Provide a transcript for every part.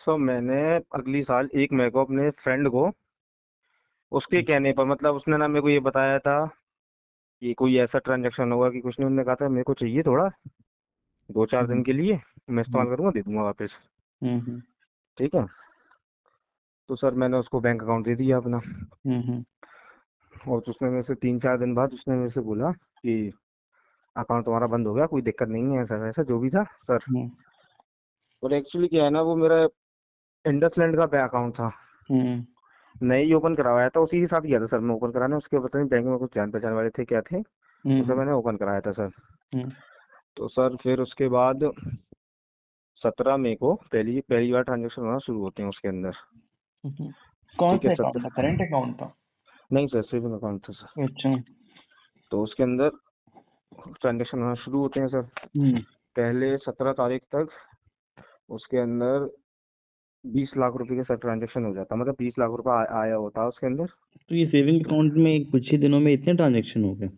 सो मैंने अगली साल 1 मई को अपने फ्रेंड को उसके कहने पर, मतलब उसने ना मेरे को ये बताया था कि कोई ऐसा ट्रांजेक्शन होगा कि कुछ नहीं, उन्होंने कहा था मेरे को चाहिए थोड़ा 2-4 दिन हम्म, के लिए, मैं हम्म, इस्तेमाल करूंगा, दे दूंगा वापस। हम्म, ठीक है। तो सर मैंने उसको बैंक अकाउंट दे दिया अपना। हम्म, और उसने मेरे से 3-4 दिन बाद उसने मेरे से बोला कि अकाउंट तुम्हारा बंद हो गया, कोई दिक्कत नहीं है, ऐसा वैसा जो भी था सर। हम्म, और एक्चुअली क्या है ना, वो मेरा इंडसलैंड का बैंक अकाउंट था, हम्म, नया ही ओपन करवाया था, उसी के साथ गया था सर मैं ओपन कराने। उसके पता नहीं बैंक में कुछ जान पहचान वाले थे क्या थे, उसे हम्म, मैंने ओपन कराया था सर। हम्म, तो सर फिर उसके बाद 17 मई को पहली पहली बार ट्रांजेक्शन होना शुरू होते हैं उसके अंदर। कौन ठीक है सा सर। अकाउंट था? करंट अकाउंट था? नहीं सर, सेविंग अकाउंट था सर। अच्छा। तो उसके अंदर ट्रांजेक्शन होना शुरू होते हैं सर। हम्म। पहले 17 तारीख तक उसके अंदर 20 लाख रुपए के सर ट्रांजेक्शन हो जाता, मतलब 20 लाख रुपए आया होता उसके अंदर। तो ये सेविंग अकाउंट में कुछ ही दिनों में इतने ट्रांजेक्शन हो गए?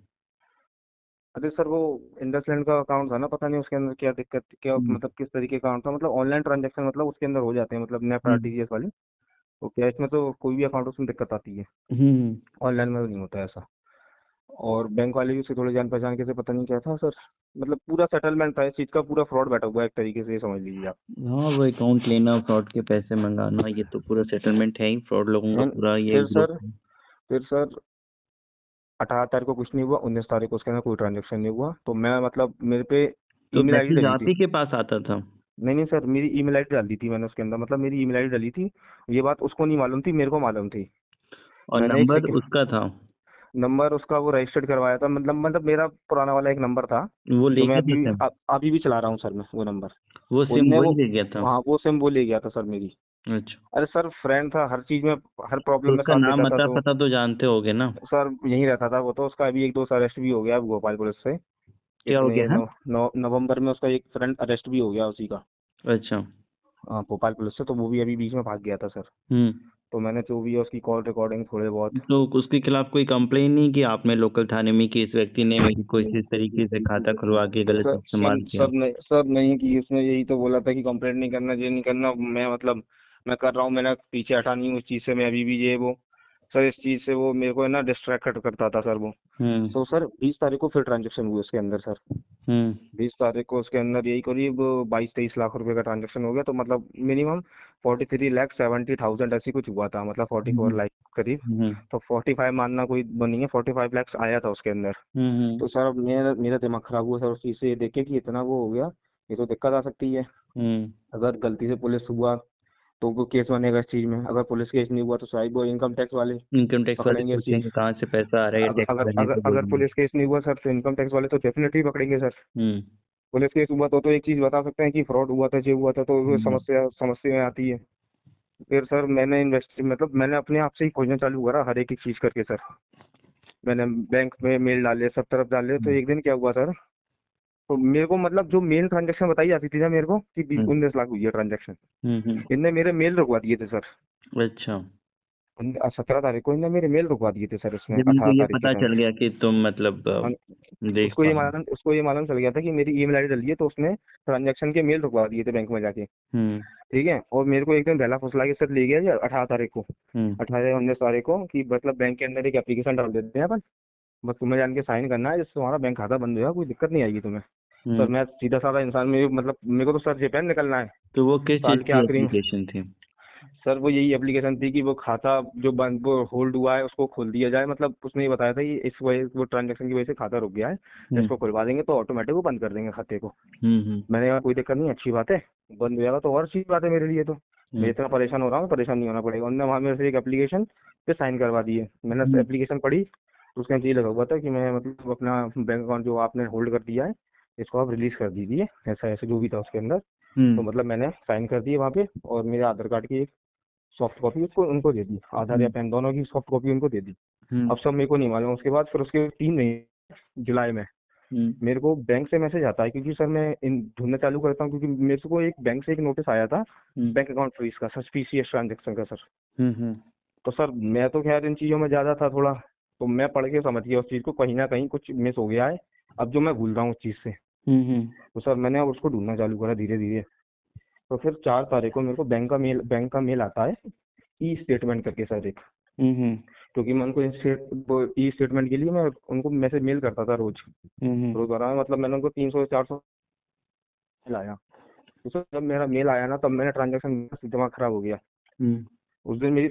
अरे सर वो इंडसलैंड का अकाउंट था ना, पता नहीं उसके अंदर क्या दिक्कत, क्या हम्म, मतलब किस तरीके का अकाउंट था, मतलब ऑनलाइन ट्रांजेक्शन मतलब उसके अंदर हो जाते हैं, मतलब नेफ्ट हम्म, आरटीजीएस वाले। तो कैश में तो कोई भी अकाउंट उसमें दिक्कत आती है, हम्म। ऑनलाइन में नहीं होता है ऐसा। और बैंक वाले भी उसके थोड़े जान पहचान के से, पता नहीं क्या था सर, मतलब पूरा सेटलमेंट था, इस चीज का पूरा फ्रॉड बैठा हुआ है एक तरीके से, ये समझ लीजिए आप। हाँ, वो अकाउंट लेना, फ्रॉड के पैसे मंगाना, ये तो पूरा सेटलमेंट है ही, फ्रॉड लोगों का एंड पूरा ये फिर ग्रुप सर है। फिर सर 18 तारीख को कुछ नहीं हुआ, 19 तारीख को उसके अंदर कोई ट्रांजेक्शन नहीं हुआ, तो मैं मतलब मेरे पे तो ईमेल आईडी मैसेज डली आप थी। ही के पास आता था? नहीं नहीं सर, मेरी ईमेल आईडी डाल दी थी मैंने उसके अंदर, मतलब मेरी ईमेल आईडी डली थी। ये बात उसको नहीं मालूम थी, मेरे को मालूम थी। और मैंने एक नंबर सेकंड उसका था? नंबर उसका वो रजिस्टर्ड करवाया था, मतलब मेरा पुराना वाला एक नंबर था, वो जो ले मैं गया था अभी सिम? अभी भी चला रहा हूँ सर, मैं वो नंबर। वो सिम उनने वही वो, ले गया था? हाँ वो सिम वो ले गया था सर मेरी। अच्छा। अरे सर फ्रेंड था, हर चीज में, हर तो प्रॉब्लम में उसका साथ नाम देता था, अता तो पता तो जानते होगे ना? सर यहीं रहता था वो तो। उसका अभी 1-2 अरेस्ट भी हो गया अब भोपाल पुलिस से। क्या हो इतने गया है? नवंबर में उसका एक फ्रेंड अरेस्ट भी हो गया उसी का, अच्छा। भोपाल पुलिस से, तो वो भी अभी बीच में भाग गया था सर। हम्म। तो मैंने जो भी है उसकी कॉल रिकॉर्डिंग थोड़े बहुत। तो उसके खिलाफ कोई कंप्लेन नहीं की आपने लोकल थाने में कि इस व्यक्ति ने मेरी कोई इस तरीके से खाता खुलवा के गलत सर इस्तेमाल किया? सब नहीं की, उसने यही तो बोला था कि कंप्लेंट नहीं करना, ये नहीं करना, मैं मतलब मैं कर रहा हूँ, मैंने पीछे हटा नहीं हूँ इस चीज से, मैं अभी भी ये वो। सर इस चीज से वो मेरे को है ना डिस्ट्रैक्ट करता था सर वो। हम्म, तो सर 20 तारीख को फिर ट्रांजेक्शन हुए उसके अंदर सर। हम्म, 20 तारीख को उसके अंदर यही करीब 22-23 लाख रुपए का ट्रांजेक्शन हो गया, तो मतलब मिनिमम 43,70,000 ऐसी कुछ हुआ था, मतलब 44 लाख करीब। हम्म, तो 45 मानना कोई वो नहीं है, 45 लाख आया था उसके अंदर। हम्म, तो सर अब मेरा मेरा दिमाग खराब हुआ सर उस चीज से, ये देख के कि इतना वो हो गया, ये तो दिक्कत आ सकती है। हम्म। अगर गलती से पुलिस हुआ तो वो केस बनेगा इस चीज में, अगर पुलिस केस नहीं हुआ तो शायद वो इनकम टैक्स वाले इनकम टैक्स वाले पकड़ेंगे इस चीज। पूछेंगे कहाँ से पैसा आ रहा है, ये अगर टैक्स अगर भरने अगर से अगर बोलेंगे। पुलिस केस नहीं हुआ सर तो इनकम टैक्स वाले तो डेफिनेटली पकड़ेंगे सर। हम्म, पुलिस केस हुआ तो एक चीज बता सकते हैं कि फ्रॉड हुआ था, ये हुआ था, तो वो हम्म, समस्या समस्या में आती है। फिर सर मैंने इन्वेस्ट, मतलब मैंने अपने आप से ही खोजना चालू करा हर एक चीज करके सर। मैंने बैंक में मेल डाले, सब तरफ डाले, तो हम्म, एक दिन क्या हुआ सर, तो मेरे को मतलब जो मेन ट्रांजेक्शन बताई जाती थी ना मेरे को कि हम्म, 19 लाख हुई है ट्रांजेक्शन, हम्म। इनने मेरे मेल रुकवा दिए थे सर। अच्छा। 17 तारीख को इनने मेरे मेल रुकवा दिए थे सर, इसमें जब इनको अठारह ये तारीख के पता समय। चल गया कि तुम मतलब हम- देख पा रहे हो। उसको ये मालूम चल गया था कि मेरी ईमेल आईडी डली है, तो उसने ट्रांजेक्शन के मेल रुकवा दिए थे बैंक में जाके। हम्म, ठीक है। और मेरे को एक दिन बहला फुसला के सर ले गया जी 18 तारीख को, हम्म, 18 19 तारीख को, कि मतलब बैंक के अंदर एक एप्लीकेशन डाल देते हैं अपन, बस तुम्हें जान के साइन करना है, जिससे तुम्हारा बैंक खाता बंद होगा, कोई दिक्कत नहीं आएगी तुम्हें। सर हम्म। मैं सीधा साधा इंसान में, मतलब मेरे को तो सर जेपैन निकलना है तो वो किस साल चीज के की आखिरी में। एप्लीकेशन थी? सर वो यही एप्लीकेशन थी कि वो खाता जो बंद, वो होल्ड हुआ है उसको खोल दिया जाए, मतलब उसने ये बताया था कि इस वजह, वो ट्रांजेक्शन की वजह से खाता रुक गया है, हम्म, इसको खुलवा देंगे तो ऑटोमेटिक वो बंद कर देंगे खाते को। हम्म, हम्म, मैंने कहा कोई दिक्कत नहीं, अच्छी बात है, बंद हो जाएगा तो और अच्छी बात है मेरे लिए तो। मैं हम्म, इतना परेशान हो रहा हूँ, परेशान नहीं होना पड़ेगा। उन्होंने वहाँ मेरे से एक एप्लीकेशन पे साइन करवा दिए, मैंने हम्म, एप्लीकेशन पढ़ी, तो उसके अंदर ये लगा हुआ था कि मैं मतलब अपना बैंक अकाउंट जो आपने होल्ड कर दिया है, इसको आप रिलीज कर दीजिए, ऐसा ऐसा जो भी था उसके अंदर। तो हम्म, मतलब मैंने साइन कर दिए वहाँ पे, और मेरे आधार कार्ड की एक सॉफ्ट कॉपी उसको उनको दे दी, आधार या हम्म, पैन दोनों की सॉफ्ट कॉपी उनको दे दी। हम्म, अब सब मेरे को नहीं मालूम, उसके बाद फिर उसके 3 महीने जुलाई में हम्म, मेरे को बैंक से मैसेज आता है, क्योंकि सर मैं इन ढूंढना चालू करता हूँ, क्योंकि मेरे को एक बैंक से एक नोटिस आया था हम्म, बैंक अकाउंट फ्रीज का, सस्पिशियस ट्रांजेक्शन का सर। हम्म, तो सर मैं तो खैर इन चीजों में ज्यादा था थोड़ा, तो मैं पढ़ के समझ गया उस चीज को, कहीं ना कहीं कुछ मिस हो गया है, अब जो मैं भूल रहा हूँ उस चीज से। हम्म, तो सर मैंने अब उसको ढूंढना चालू करा धीरे धीरे। तो फिर 4 तारीख को मेरे को बैंक का मेल आता है ई स्टेटमेंट करके सर एक। क्योंकि मैं उनको ई स्टेटमेंट के लिए मैं उनको मैसेज मेल करता था रोजाना, मतलब मैंने उनको 300 से 400 लाया। तो सर जब मेरा मेल आया ना, तब मैंने ट्रांजेक्शन, दिमाग खराब हो गया। उस दिन मेरी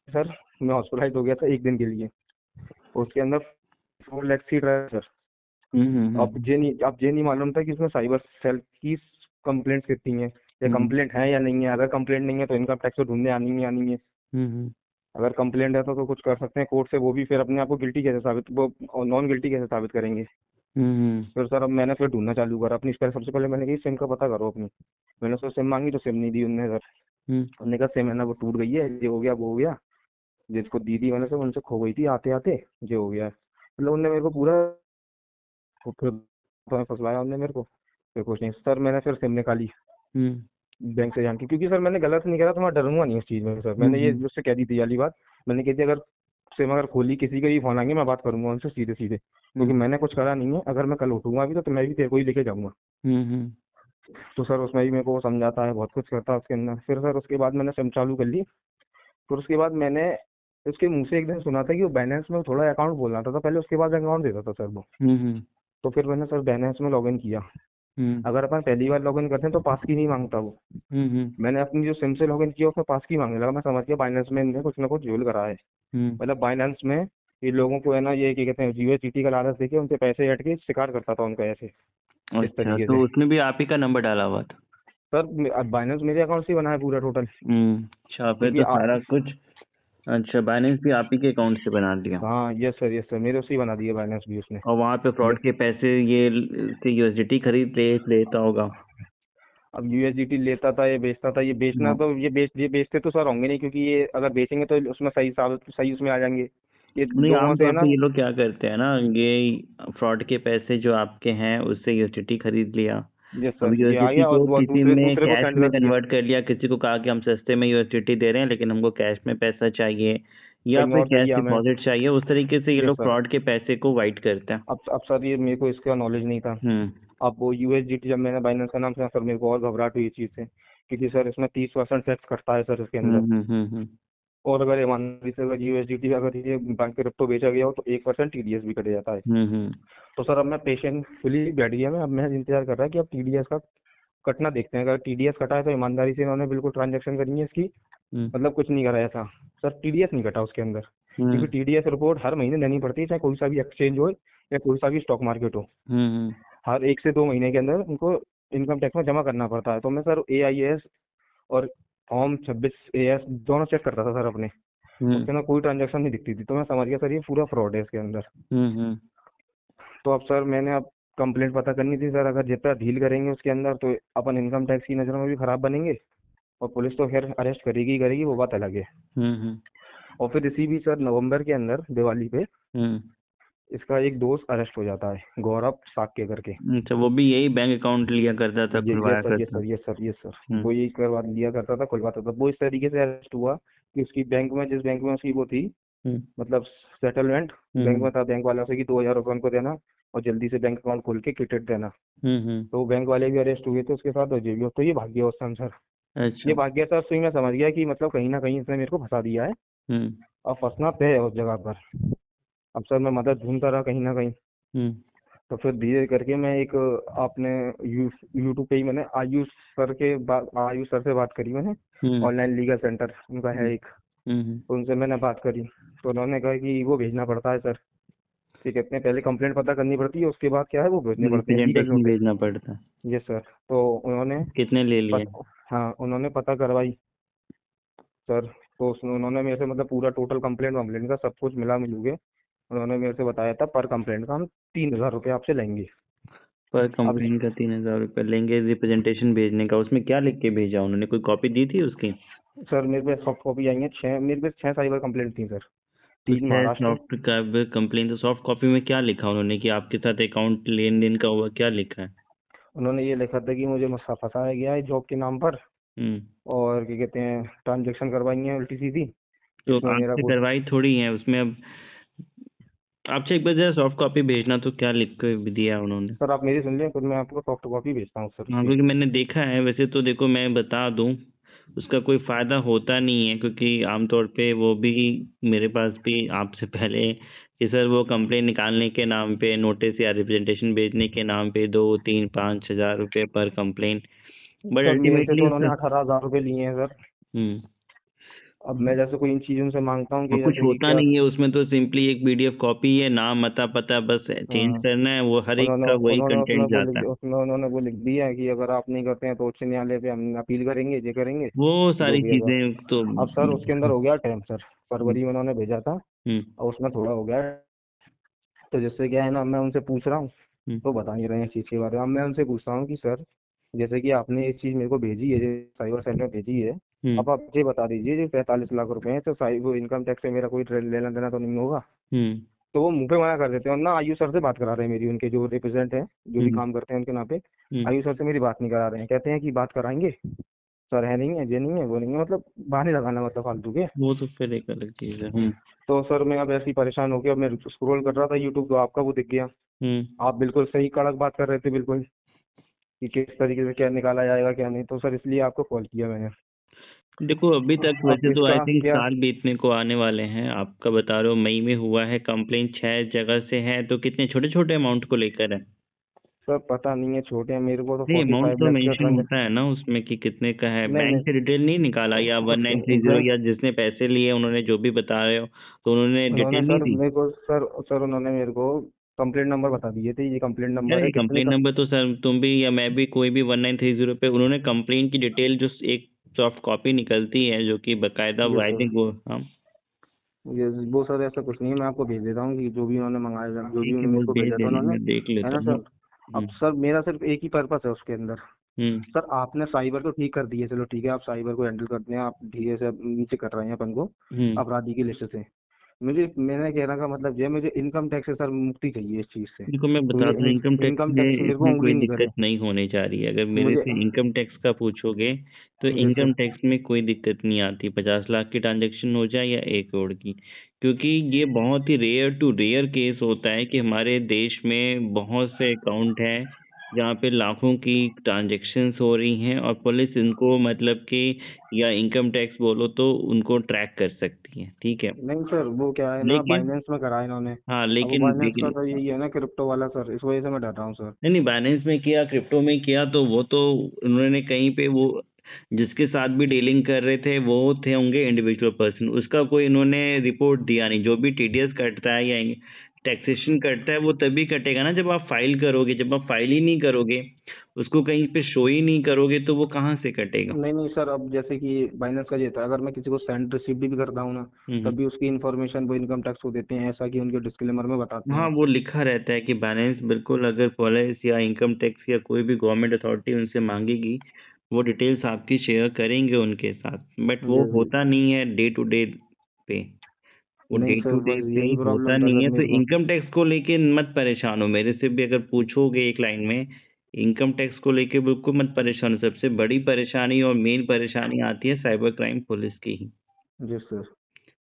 सर मैं हॉस्पिटलाइज हो गया था 1 दिन के लिए। उसके अंदर 4 लाख सीट रहा सर। अब ये नहीं मालूम था कि उसमें साइबर सेल की कंप्लेंट कितनी है, या कंप्लेंट है या नहीं है। अगर कंप्लेंट नहीं है तो इनकम टैक्स को ढूंढने आनी है। अगर कंप्लेंट है तो कुछ कर सकते हैं कोर्ट से, वो भी फिर अपने आप को गिल्टी कैसे साबित, वो नॉन गिल्टी कैसे साबित करेंगे। फिर सर अब मैंने फिर ढूंढना चालू करा अपनी। सबसे पहले मैंने कही सिम का पता करो अपनी। मैंने उसको सिम मांगी तो सिम नहीं दी उनने सर। उन्होंने कहा सिम है ना वो टूट गई है, ये हो गया वो हो गया। जिसको दी थी मैंने, सर उनसे खो गई थी आते आते, ये हो गया। मतलब उनने मेरे को पूरा फिर फंसवाया उनने मेरे को। फिर कुछ नहीं सर, मैंने फिर सिम निकाली बैंक से जान के, क्योंकि सर मैंने गलत नहीं करा तो मैं डरूंगा नहीं उस चीज में सर। मैंने ये उससे कह दी थी वाली बात। मैंने कही थी अगर सिम अगर खोली, किसी का भी फोन आएंगे मैं बात करूंगा उनसे सीधे सीधे, क्योंकि मैंने कुछ करा नहीं है। अगर मैं कल उठूंगा भी तो मैं भी तेरे को ही लेके जाऊंगा। तो सर उसमें भी मेरे को समझाता है, बहुत कुछ करता है उसके अंदर। फिर सर उसके बाद मैंने सिम चालू कर ली। फिर उसके बाद मैंने उसके मुंह से एक दिन सुना था कि वो बाइनेंस में थोड़ा अकाउंट बोलना था पहले, उसके बाद अकाउंट देता था सर वो। तो फिर मैंने सर बाइनेंस में लॉगिन किया। अगर अपन पहली बार लॉगिन करते हैं तो पास की नहीं मांगता वो। मैंने अपनी जो सिम से लॉगिन किया उसमें पास की मांगने लगा। मैं समझ गया बाइनेंस में इनने कुछ ना कुछ झोल करा है। मतलब बाइनेंस में ये लोगों को है ना, ये क्या कहते हैं, यूएसडीटी का लालच देके उनसे पैसे हट के शिकार करता था उनका ऐसे, इस अच्छा, तरीके तो से। उसमें भी आप ही का नंबर डाला हुआ था? सर बाइनेंस मेरे अकाउंट से ही बना है पूरा टोटल। अच्छा, फिर तो सारा कुछ। अच्छा, बाइनेंस भी आप ही के अकाउंट से बना दिया? हाँ यस सर मेरे से ही बना दिया बाइनेंस भी उसने। और वहाँ पे फ्रॉड के पैसे ये यूएसडीटी खरीद लेता होगा? अब यूएसडीटी लेता था, ये बेचता था। ये बेचना तो ये बेचते तो सर होंगे नहीं, क्योंकि ये अगर बेचेंगे तो उसमें सही उसमें आ जाएंगे। ये नहीं, लोगों से है आमतौर ना। पे ये लोग क्या करते हैं ना, ये फ्रॉड के पैसे जो आपके हैं उससे यूएसडीटी खरीद लिया। यस अब सर ये आ यूएसडीटी गया और को वो किसी दूसरे में दूसरे को कैश सेंड में कर दिया कन्वर्ट कर लिया, किसी को कहा कि हम सस्ते में यूएसडीटी दे रहे हैं लेकिन हमको कैश में पैसा चाहिए, या कहीं फिर और कैश चाहिए हमें। डिपॉजिट चाहिए। उस तरीके से ये यस लोग सर। फ्रॉड के पैसे को वाइट करते हैं। अब सर ये मेरे को इसका नॉलेज नहीं था। अब वो यूएसडीटी जब मैंने बाइनेंस का नाम सुना सर, मेरे को और घबराहट हुई इस चीज से, क्योंकि सर इसमें 30% टैक्स कटता है सर इसके अंदर। और अगर ईमानदारी से अगर यूएसडीटी अगर ये बैंक क्रिप्टो बेचा गया हो तो 1% टीडीएस भी कट जाता है। तो सर अब मैं पेशेंटफुली बैठ गया मैं। अब मैं इंतजार कर रहा है कि अब टीडीएस का कटना देखते हैं। अगर टीडीएस कटा है तो ईमानदारी से इन्होंने बिल्कुल ट्रांजेक्शन करी है इसकी, मतलब कुछ नहीं करा ऐसा। सर टीडीएस नहीं कटा उसके अंदर, क्योंकि टीडीएस रिपोर्ट हर महीने देनी पड़ती है, चाहे कोई सा भी एक्सचेंज हो या कोई सा भी स्टॉक मार्केट हो। हर 1 से 2 महीने के अंदर उनको इनकम टैक्स में जमा करना पड़ता है। तो मैं सर AIS और फॉर्म 26AS दोनों चेक करता था सर अपने, उसके अंदर कोई ट्रांजेक्शन नहीं दिखती थी। तो मैं समझ गया सर ये पूरा फ्रॉड है इसके अंदर। तो अब सर मैंने अब कंप्लेंट पता करनी थी सर। अगर जितना ढील करेंगे उसके अंदर तो अपन इनकम टैक्स की नज़र में भी खराब बनेंगे, और पुलिस तो खैर अरेस्ट करेगी ही करेगी, वो बात अलग है। और फिर इसी भी सर नवंबर के अंदर दिवाली पे इसका एक दोस्त अरेस्ट हो जाता है, गौरव साक्य करके। अच्छा, वो भी यही बैंक अकाउंट लिया करता था, खुलवाया करता? ये सर वो यही करवा लिया करता था, खुलवाता था। वो इस तरीके से अरेस्ट हुआ कि उसकी बैंक में, जिस बैंक में उसकी वो थी, मतलब सेटलमेंट बैंक में था, बैंक वालों से कि 2000 रुपये उनको देना और जल्दी से बैंक अकाउंट खोल के क्रेडिट देना। तो बैंक वाले भी अरेस्ट हुए थे उसके साथ, और जेबी। तो ये भाग गया उस टाइम सर। अच्छा। ये भाग गया सर, तो मैं समझ गया कि मतलब कहीं ना कहीं इसने मेरे को फंसा दिया है और फंसना तय है उस जगह पर। अब सर मैं मदद ढूंढता रहा कहीं ना कहीं। तो फिर धीरे करके मैं एक आपने यूट्यूब पे ही मैंने आयुष सर से बात करी मैंने। ऑनलाइन लीगल सेंटर उनका है एक, उनसे मैंने बात करी। तो उन्होंने कहा कि वो भेजना पड़ता है सर, कि कहते हैं पहले कंप्लेंट पता करनी पड़ती है, उसके बाद क्या है वो भेजने पड़ते हैं लीगल रिप्रेजेंटेशन नोटिस। भेजना पड़ता है? Yes sir. तो उन्होंने कितने ले लिए? हाँ उन्होंने पता करवाई सर। तो उन्होंने मेरे से मतलब पूरा टोटल कंप्लेंट का सब कुछ मिला मिलू के उन्होंने मेरे से बताया था पर कंप्लेंट का हम 3000 रुपये आपसे लेंगे। पर कंप्लेन का 3000 रुपये लेंगे रिप्रेजेंटेशन भेजने का? उसमें क्या लिख के भेजा उन्होंने? कोई कॉपी दी थी उसकी? सर मेरे पे सॉफ्ट कॉपी आई है 6, मेरे पे 6 साइबर कंप्लेंट थी सर, तो 3 6 महाराष्ट्र। सॉफ्ट का कंप्लेन, तो सॉफ्ट कॉपी में क्या लिखा उन्होंने कि आपके साथ अकाउंट लेन देन का हुआ, क्या लिखा है? उन्होंने ये लिखा था कि मुझे फंसाया गया है जॉब के नाम पर, और क्या कहते हैं ट्रांजेक्शन करवाई है उल्टी सीधी, तो इसमें मेरा आपसे कुछ। करवाई थोड़ी है उसमें। अब आपसे एक बार जरा सॉफ्ट कॉपी भेजना, तो क्या लिख के दिया उन्होंने? सर आप मेरी सुन लें, फिर मैं आपको सॉफ्ट कॉपी भेजता हूँ सर हाँ, उसकी। क्योंकि मैंने देखा है वैसे तो, देखो मैं बता दूं, उसका कोई फायदा होता नहीं है, क्योंकि आमतौर पे वो भी मेरे पास भी आपसे पहले कि सर वो कंप्लेन निकालने के नाम पे, नोटिस या रिप्रेजेंटेशन भेजने के नाम पे 2 3 5 हज़ार रुपये पर कंप्लेन, बट सर मेरे से अल्टीमेटली तो उसका। उन्होंने 18,000 रुपये लिए हैं सर। हम्म। अब मैं जैसे कोई इन चीज़ों से मांगता हूँ और कि कुछ जैसे कि होता क्या। नहीं है उसमें, तो सिंपली एक पीडीएफ कॉपी है, नाम अता पता बस चेंज हाँ। करना है, वो हर एक उन्होंने का वही उन्होंने कंटेंट जाता है। उसमें उन्होंने वो लिख दिया है कि अगर आप नहीं करते हैं तो उच्च न्यायालय पे हम अपील करेंगे, ये करेंगे। वो जो सारी भी अगर। चीजें तो अब सर उसके अंदर हो गया टाइम सर। हम्म। फरवरी में उन्होंने भेजा था। हम्म। और उसमें थोड़ा हो गया। तो जिससे क्या है ना, मैं उनसे पूछ रहा हूँ। हम्म। तो बता नहीं रहे हैं इस चीज़ के बारे में। अब मैं उनसे पूछता हूँ कि सर, जैसे कि आपने ये चीज़ मेरे को भेजी है, जो साइबर सेल में भेजी है। हम्म। अब आप ये बता दीजिए, जो 45 लाख रुपए हैं, तो साइबर इनकम टैक्स से मेरा कोई लेना देना तो नहीं होगा। हम्म। तो वो मुंह पे मना कर देते हैं, और ना आयु सर से बात करा रहे हैं मेरी, उनके जो रिप्रेजेंट हैं, जो भी हम्म। काम करते हैं उनके नाम पे। हम्म। आयु सर से मेरी बात नहीं करा रहे हैं, कहते हैं कि बात कराएंगे। सर है नहीं है, ये नहीं है, वो नहीं है, मतलब बहाने लगाना, मतलब फालतू के। वो तो फिर एक अलग चीज है। तो सर मैं अब ऐसे ही परेशान हो गया। अब मैं स्क्रॉल कर रहा था यूट्यूब, तो आपका वो दिख गया। हम्म। आप बिल्कुल सही कड़क बात कर रहे थे बिल्कुल, कि किस तरीके से क्या निकाला जाएगा क्या नहीं। तो सर इसलिए आपको कॉल किया मैंने। देखो अभी तक अब वैसे तो आई इसका थिंक क्या। साल बीतने को आने वाले हैं, आपका बता रहे हो मई में हुआ है, कंप्लेन 6 जगह से है, तो कितने छोटे छोटे अमाउंट को लेकर है? सर पता नहीं है, छोटे हैं, मेरे को तो नहीं, फोर्टी अमाउंट फाइव तो लैक्स का मेंशन होता है ना उसमें कि कितने का है, नहीं बैंक नहीं। से डिटेल नहीं निकाला, या one nine three zero bank. या जिसने पैसे लिए उन्होंने जो भी बता रहे हो, तो उन्होंने उन्होंने डिटेल नहीं सर दी? मेरे को सर उन्होंने मेरे को कंप्लेंट नंबर बता दिए थे, ये कंप्लेंट नंबर अरे है, कितने कंप्लेन का। नंबर तो सर तुम भी या मैं भी, कोई भी 1930 पे उन्होंने कंप्लेन की डिटेल, जो एक सॉफ्ट कॉपी निकलती है जो कि बकायदा, ये आई सर, थिंक वो, हाँ ये वो सर ऐसा कुछ नहीं है, मैं आपको भेज देता हूँ कि जो भी उन्होंने मंगाया, जो भी ठीक है, उन्होंने वो मेरे को भेज भेजा था देना, उन्होंने। मैं देख है लेता ना हूँ। सर। अब सर मेरा सिर्फ एक ही पर्पस है उसके अंदर। हम्म। सर आपने साइबर तो ठीक कर दिए, चलो ठीक है, आप साइबर को हैंडल करते हैं, आप धीरे से नीचे कर रहे हैं अपन को हम्म। अपराधी की लिस्ट से। मुझे मेरे कहने का मतलब ये, मुझे इनकम टैक्स से सर मुक्ति चाहिए इस चीज़ से। देखो मैं तो बता मुझे दूं, इनकम टैक्स इनकम टैक्स में मेरे को इसमें उंगली कोई नहीं करे। दिक्कत नहीं होने जा रही है, अगर मेरे मुझे। से इनकम टैक्स का पूछोगे तो जी इनकम सर। टैक्स में कोई दिक्कत नहीं आती, 50 लाख की ट्रांजैक्शन हो जाए या 1 करोड़ की, क्योंकि ये बहुत ही रेयर टू रेयर केस होता है कि हमारे देश में बहुत से अकाउंट हैं जहाँ पे लाखों की ट्रांजैक्शंस हो रही हैं, और पुलिस इनको मतलब कि, या इनकम टैक्स बोलो तो, उनको ट्रैक कर सकती है, ठीक है। नहीं सर, वो क्या है ना, लेकिन, बाइनेंस में करा है इन्होंने। हाँ अब वो लेकिन बाइनेंस का लेकिन तो यही है ना, क्रिप्टो वाला सर, इस वजह से मैं डर रहा हूँ सर। नहीं नहीं, बाइनेंस में किया, क्रिप्टो में किया, तो वो तो उन्होंने कहीं पे वो जिसके साथ भी डीलिंग कर रहे थे वो थे होंगे इंडिविजुअल पर्सन, उसका कोई इन्होंने रिपोर्ट दिया नहीं। जो भी टीडीएस कटता है या टैक्सेशन कटता है वो तभी कटेगा ना जब आप फाइल करोगे, जब आप फाइल ही नहीं करोगे, उसको कहीं पे शो ही नहीं करोगे, तो वो कहाँ से कटेगा? नहीं नहीं सर, अब जैसे कि बाइनेंस का ये था, अगर मैं किसी को सेंड रिसीव भी करता हूँ ना, तब हम्म। भी उसकी इन्फॉर्मेशन वो इनकम टैक्स को देते हैं, ऐसा कि उनके डिस्क्लेमर में बताते हाँ, हैं। वो लिखा रहता है कि बैलेंस, बिल्कुल, अगर पुलिस या इनकम टैक्स या कोई भी गवर्नमेंट अथॉरिटी उनसे मांगेगी, वो डिटेल्स आपकी शेयर करेंगे उनके साथ, बट वो जी जी। होता नहीं है डे टू डे पे, वो नहीं डे सर, टू डे बस पे यही होता प्रॉब्लम था नहीं सर है। तो मेरे को। इनकम टैक्स को लेके मत परेशान हो, मेरे से भी अगर पूछोगे एक लाइन में, इनकम टैक्स को लेके बिल्कुल मत परेशान हो। सबसे बड़ी परेशानी और मेन परेशानी आती है साइबर क्राइम पुलिस की ही, जी सर।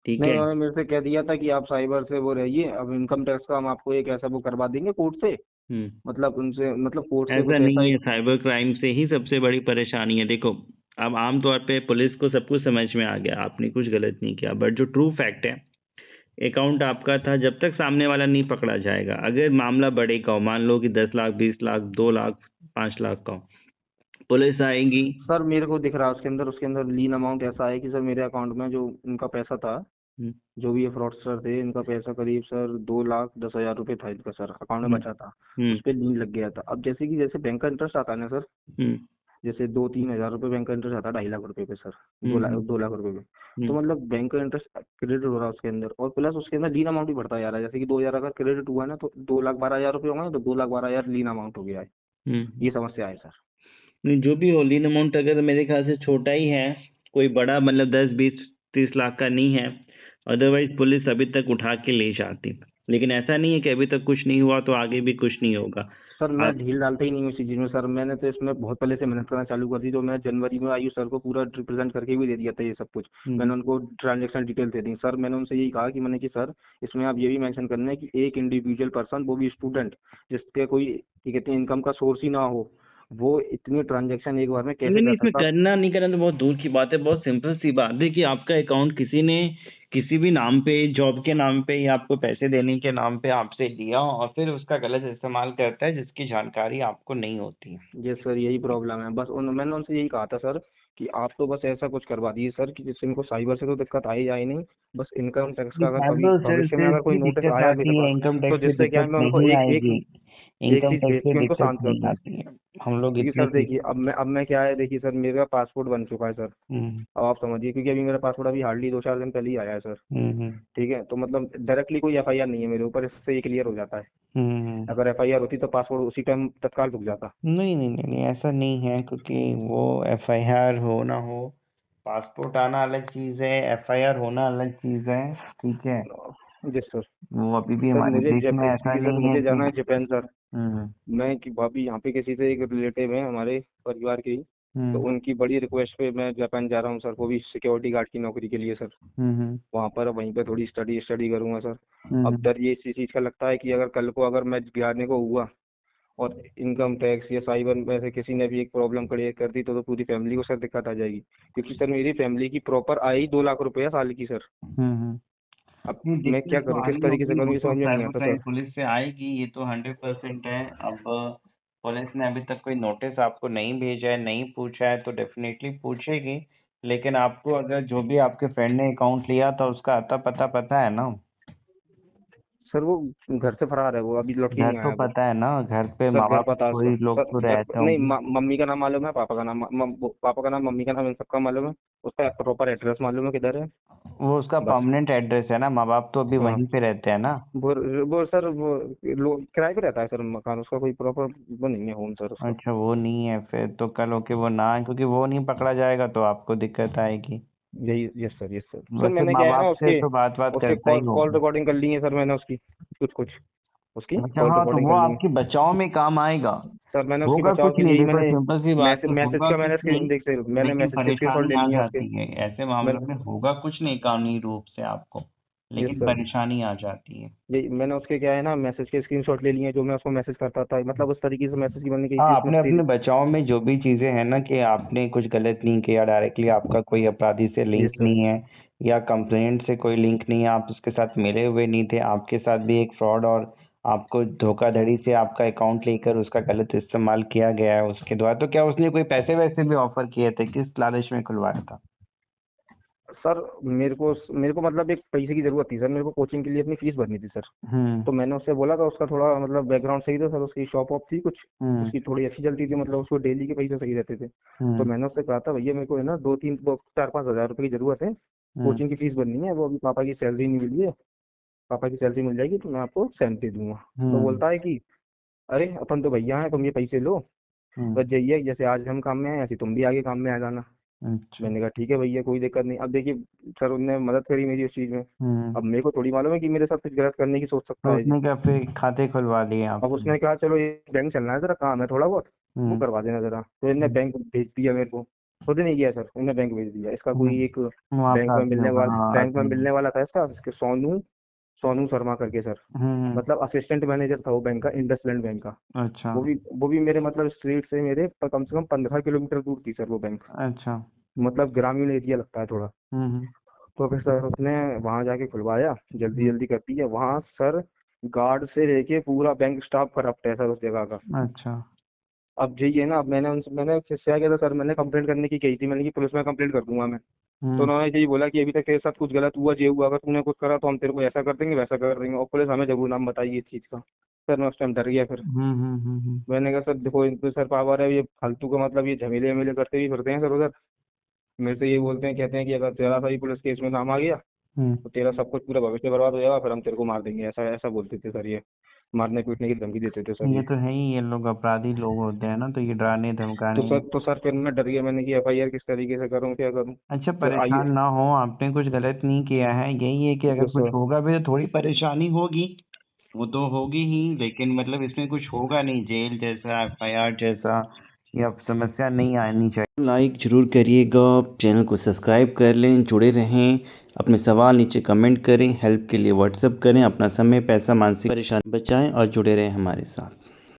ठीक नहीं, है। उन्होंने मेरे से कह दिया था कि आप साइबर से वो रहिए, अब इनकम टैक्स का हम आपको एक ऐसा वो करवा देंगे कोर्ट से। हम्म। मतलब उनसे, मतलब कोर्ट से ऐसा कुछ ऐसा नहीं है, एक। साइबर क्राइम से ही सबसे बड़ी परेशानी है। देखो, अब आमतौर पे पुलिस को सब कुछ समझ में आ गया, आपने कुछ गलत नहीं किया, बट जो ट्रू फैक्ट है, अकाउंट आपका था, जब तक सामने वाला नहीं पकड़ा जाएगा, अगर मामला बढ़ेगा, मान लो कि 10 लाख, 20 लाख, 2 लाख, 5 लाख का हो, पुलिस आएगी। सर मेरे को दिख रहा है उसके अंदर लीन अमाउंट ऐसा है कि सर मेरे अकाउंट में जो उनका पैसा था, हम्म। जो भी ये फ्रॉडस्टर थे, इनका पैसा करीब सर 2,10,000 रुपये था इनका सर, अकाउंट में हम्म। बचा था। हम्म। उस पर लीन लग गया था। अब जैसे कि जैसे बैंक का इंटरेस्ट आता है ना सर, हम्म। जैसे 2-3 हज़ार रुपये बैंक का इंटरेस्ट आता है 2.5 लाख रुपए पे सर, हम्म। 2 लाख रुपए पे। हम्म। तो मतलब बैंक का इंटरेस्ट क्रेडिट हो रहा है उसके अंदर, और प्लस उसके अंदर लीन अमाउंट भी बढ़ता जा रहा है। जैसे कि 2,000 अगर क्रेडिट हुआ है ना, तो 2,12,000 रुपये होंगे, तो 2,12,000 लीन अमाउंट हो गया है। ये हम्म। समस्या है सर। नहीं, जो भी हो, लीन अमाउंट अगर मेरे ख्याल से छोटा ही है, कोई बड़ा मतलब 10 20 30 लाख का नहीं है, अदरवाइज पुलिस अभी तक उठा के ले जाती। लेकिन ऐसा नहीं है कि अभी तक कुछ नहीं हुआ तो आगे भी कुछ नहीं होगा। सर मैं आप ढील डालता ही नहीं हूँ इसी चीज में सर। मैंने तो इसमें बहुत पहले से मेहनत करना चालू कर दी। तो मैं जनवरी में आयु सर को पूरा रिप्रेजेंट करके भी दे दिया था ये सब कुछ। मैंने उनको ट्रांजेक्शन डिटेल दे दी सर। मैंने उनसे यही कहा कि मैंने कि सर इसमें आप ये भी मेंशन करना है कि एक इंडिविजुअल पर्सन, वो भी स्टूडेंट, जिसके कोई क्या कहते हैं इनकम का सोर्स ही ना हो, वो इतनी ट्रांजेक्शन एक बार में कैसे नहीं नहीं, कर इसमें सकता। करना नहीं करना तो बहुत दूर की बात है। बहुत सिंपल सी बात है कि आपका अकाउंट किसी ने किसी भी नाम पे, जॉब के नाम पे या आपको पैसे देने के नाम पे आपसे लिया और फिर उसका गलत इस्तेमाल करता है जिसकी जानकारी आपको नहीं होती है। ये सर यही प्रॉब्लम है बस। मैंने उनसे यही कहा था सर कि आप तो बस ऐसा कुछ करवा दीजिए सर कि जिससे इनको साइबर से तो दिक्कत आ ही जाए नहीं। बस इनकम टैक्स ये का अगर कभी साइबर सेल भविष्य में से अगर कोई भी नोटिस दिक्कत आया मेरे आती है, पास, इनकम तो टैक्स से जिससे क्या है दिक्कत मैं उनको नहीं एक एक आएगी। एक इनकम चीज टैक्स भेज से के उनको दिक्कत शांत कर नहीं दूं। आती है। हम लोग क्योंकि इतनी सर चीज। देखिए अब मैं क्या है, देखिए सर मेरा पासपोर्ट बन चुका है सर। हम्म अब आप समझिए, क्योंकि अभी मेरा पासपोर्ट अभी हार्डली 2-4 दिन पहले ही आया है सर। हम्म ठीक है, तो मतलब डायरेक्टली कोई एफआईआर नहीं है मेरे ऊपर, इससे ये क्लियर हो जाता है। हम्म। अगर एफआईआर होती तो पासपोर्ट उसी टाइम तत्काल रुक जाता। नहीं नहीं नहीं नहीं, ऐसा नहीं है, क्योंकि वो एफआईआर हो ना हो, पासपोर्ट आना अलग चीज है, एफआईआर होना अलग चीज है। ठीक है। जी सर। वो अभी भी सर हमारे मुझे देश में ऐसा क्योंकि सर नहीं है मुझे कि। जाना है जापान सर। हम्म मैं कि भाभी यहाँ पे किसी से एक रिलेटिव है हमारे परिवार के ही, तो हम्म उनकी बड़ी रिक्वेस्ट पे मैं जापान जा रहा हूँ सर, वो भी सिक्योरिटी गार्ड की नौकरी के लिए सर। हम्म वहाँ पर वहीं पे थोड़ी स्टडी स्टडी करूंगा सर। अब हम्म डर ये इसी चीज़ का लगता है कि अगर कल को अगर मैं जाने को हुआ और इनकम टैक्स या साइबर में से किसी ने भी एक प्रॉब्लम क्रिएट कर दी तो पूरी फैमिली को सर दिक्कत आ जाएगी। क्योंकि सर मेरी फैमिली की प्रॉपर आई 2 लाख रुपए साल की सर। हम्म। अब नहीं, मैं क्या दिक्कत तो करूँ, किस आनी तरीके से होगी, करूँ, वो ये तो समझ में नहीं साइबर आता क्राइम सर। पुलिस से आएगी, ये तो 100% है। अब पुलिस ने अभी तक कोई नोटिस आपको नहीं भेजा है, नहीं पूछा है, तो डेफिनेटली पूछेगी। लेकिन आपको अगर जो भी आपके फ्रेंड ने अकाउंट लिया था उसका आता पता पता है ना? सर वो घर से फरार है, वो अभी लौट के घर नहीं तो आया वो। पता है ना, घर पे सर माँ घर बाप पता है सर। कोई लोग तो घर रहते नहीं, होंगे। मम्मी का नाम मालूम है, पापा का नाम पापा का नाम, मम्मी का नाम, इन सबका मालूम है। उसका प्रॉपर एड्रेस मालूम है किधर है। वो उसका बस। परमानेंट एड्रेस है ना, माँ बाप तो अभी हाँ। वहीं पे रहते हैं ना। वो वो सर वो किराए पे रहता है सर मकान, उसका कोई प्रॉपर वो नहीं है होम सर उसका। अच्छा, वो नहीं है, फिर तो कल होके वो ना आए, क्योंकि वो नहीं पकड़ा जाएगा तो आपको दिक्कत आएगी। यही, yes sir, yes sir. Sir वैसे मैंने माँ क्या है ना बाप से उसके तो बात उसके करता ही कॉल कॉल होगा। रिकॉर्डिंग कर ली है सर मैंने उसकी, कुछ कुछ उसकी अच्छा कॉल हाँ, तो रिकॉर्डिंग वो कर ली है। आपके बचाव में काम आएगा। सर मैंने उसकी होगा बचाव कुछ के लिए नहीं, ही देखो मैंने सिंपल सी बात है, मैसेज होगा का मैंने कुछ नहीं। देख से मैंने लेकिन मैसेज के स्क्रीनशॉट परेशानी ले आ लिए हैं उसके। जाती है ऐसे मामलों में, मैंने, होगा कुछ नहीं कानूनी रूप से आपको, यस लेकिन सर, परेशानी आ जाती है। ये मैंने उसके क्या है ना मैसेज के स्क्रीनशॉट ले लिए हैं, जो मैं उसको मैसेज करता था, मतलब उस तरीके से मैसेज की मैंने की हाँ, थी उसमें आपने तेरी। अपने बचाव में जो भी चीजें हैं ना, कि आपने कुछ गलत नहीं किया, डायरेक्टली आपका कोई अपराधी से यस लिंक सर। नहीं है या कंप्लेंट से कोई लिंक नहीं है, आप उसके साथ मिले हुए नहीं थे, आपके साथ भी एक फ्रॉड और आपको धोखाधड़ी से आपका अकाउंट लेकर उसका गलत इस्तेमाल किया गया है उसके द्वारा, तो क्या उसने कोई पैसे वैसे भी ऑफर किए थे? किस लालच में खुलवाया था? सर मेरे को मतलब एक पैसे की जरूरत थी सर, मेरे को कोचिंग के लिए अपनी फीस भरनी थी सर। हम्म तो मैंने उससे बोला था, उसका थोड़ा मतलब बैकग्राउंड सही था सर, उसकी शॉप वॉप थी कुछ, हम्म उसकी थोड़ी अच्छी चलती थी, मतलब उसको डेली के पैसे सही रहते थे। तो हम्म मैंने उससे कहा था भैया मेरे को है ना 4-5 हज़ार रुपये की जरूरत है, हम्म कोचिंग की फीस भरनी है, वो अभी पापा की सैलरी नहीं मिली है, पापा की सैलरी मिल जाएगी तो मैं आपको सेंड दे दूंगा। तो हम्म बोलता है कि अरे अपन तो भैया हैं, तुम ये पैसे लो, हम्म। बस यही जैसे आज हम काम में आए ऐसे तुम भी आगे काम में आ जाना। अच्छा। मैंने कहा ठीक है भैया, कोई दिक्कत नहीं। अब देखिए सर, उनने मदद करी मेरी उस चीज़ में। हम्म। अब मेरे को थोड़ी मालूम है कि मेरे साथ कुछ गलत करने की सोच सकता तो है जी। उसने क्या फिर खाते खुलवा लिए अब आपके? उसने कहा चलो ये बैंक चलना है, जरा काम है थोड़ा बहुत, वो हम्म करवा देना जरा, तो इनने बैंक भेज दिया मेरे को। खुद नहीं गया सर, इन्हें बैंक भेज दिया। इसका कोई एक वहाँ पे आती होगा, हाँ बैंक में आती है। मिलने वाला था इसका, इसके सोनू सोनू शर्मा करके सर। हम्म। मतलब असिस्टेंट मैनेजर था वो बैंक का, इंडसलैंड बैंक का। अच्छा वो भी मेरे मतलब स्ट्रीट से मेरे कम से कम 15 किलोमीटर दूर थी सर वो बैंक। अच्छा। मतलब ग्रामीण एरिया लगता है थोड़ा। हम्म तो फिर सर उसने वहां जाके खुलवाया, जल्दी हम्म, जल्दी कर दिया वहां सर। गार्ड से लेके पूरा बैंक स्टाफ करप्ट है सर उस जगह का। अच्छा। अब यही है ना, अब मैंने उससे क्या किया था सर, मैंने कंप्लेंट करने की कही थी, मैंने कि पुलिस में कंप्लेंट कर दूंगा मैं। तो हम्म। उन्होंने यही बोला कि अभी तक तेरे साथ कुछ गलत हुआ, ये हुआ, अगर तूने कुछ करा तो हम तेरे को ऐसा कर देंगे वैसा कर देंगे, और पुलिस हमें जरूर नाम बताइए इस चीज़ का। सर मैं उस टाइम डर गया फिर। हम्म। मैंने कहा सर देखो, इनको सर पावर है, ये फालतू का मतलब ये झमेले वमेले करते भी फिरते हैं सर उधर। मेरे से ये बोलते हैं, कहते हैं कि अगर तेरा सा ही पुलिस केस में नाम आ गया हम्म। तो तेरा सब कुछ पूरा भविष्य बर्बाद हो जाएगा, फिर हम तेरे को मार देंगे, ऐसा ऐसा बोलते थे सर ये। मारने पीटने की धमकी देते थे सर ये ये। तो है ही, ये लोग अपराधी लोग होते हैं ना, तो ये डराने धमकाने। तो सर फिर मैं डर गया, मैंने कि एफआईआर किस तरीके से करूं, क्या करूं। अच्छा, फिर आइए। परेशान ना हो, आपने कुछ गलत नहीं किया है, यही है कि जो अगर कुछ सर, होगा भी तो थोड़ी परेशानी होगी। वो तो होगी ही, लेकिन मतलब इसमें कुछ होगा नहीं जेल जैसा, एफआईआर जैसा, या समस्या नहीं आनी चाहिए। लाइक ज़रूर करिएगा, चैनल को सब्सक्राइब कर लें, जुड़े रहें, अपने सवाल नीचे कमेंट करें, हेल्प के लिए व्हाट्सएप करें, अपना समय पैसा मानसिक परेशानी बचाएं और जुड़े रहें हमारे साथ।